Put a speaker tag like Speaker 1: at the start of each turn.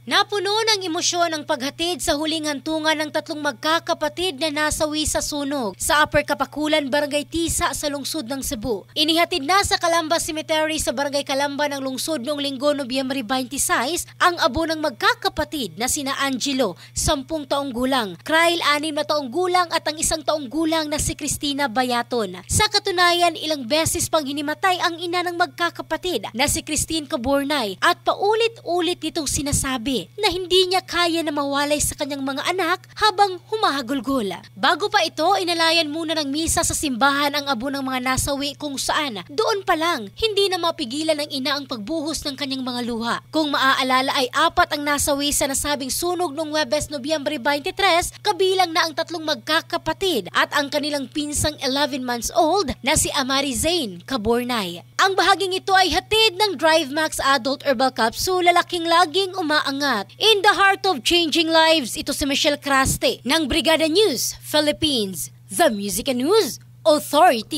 Speaker 1: Napuno ng emosyon ang paghatid sa huling hantungan ng tatlong magkakapatid na nasawi sa sunog sa Upper Kapakulan, Barangay Tisa sa lungsod ng Cebu. Inihatid na sa Calamba Cemetery sa Barangay Calamba ng lungsod noong Linggo, Nobyembre 26 ang abo ng magkakapatid na sina Angelo, 10 taong gulang, Kyle, 6 na taong gulang at ang 1 taong gulang na si Cristina Bayaton. Sa katunayan, ilang beses pang hinimatay ang ina ng magkakapatid na si Christine Caburnay at paulit-ulit nitong sinasabi na hindi niya kaya na mawalay sa kanyang mga anak habang humahagulgol. Bago pa ito, inalayan muna ng misa sa simbahan ang abo ng mga nasawi kung saan doon pa lang hindi na mapigilan ng ina ang pagbuhos ng kanyang mga luha. Kung maaalala ay 4 ang nasawi sa nasabing sunog noong Huwebes, Nobyembre 23, kabilang na ang 3 magkakapatid at ang kanilang pinsang 11 months old na si Amari Zane Caburnay. Ang bahaging ito ay hatid ng DriveMax Adult Herbal Capsule, lalaking laging umaangat. In the heart of changing lives, ito si Michelle Craste ng Brigada News Philippines, the Music and News Authority.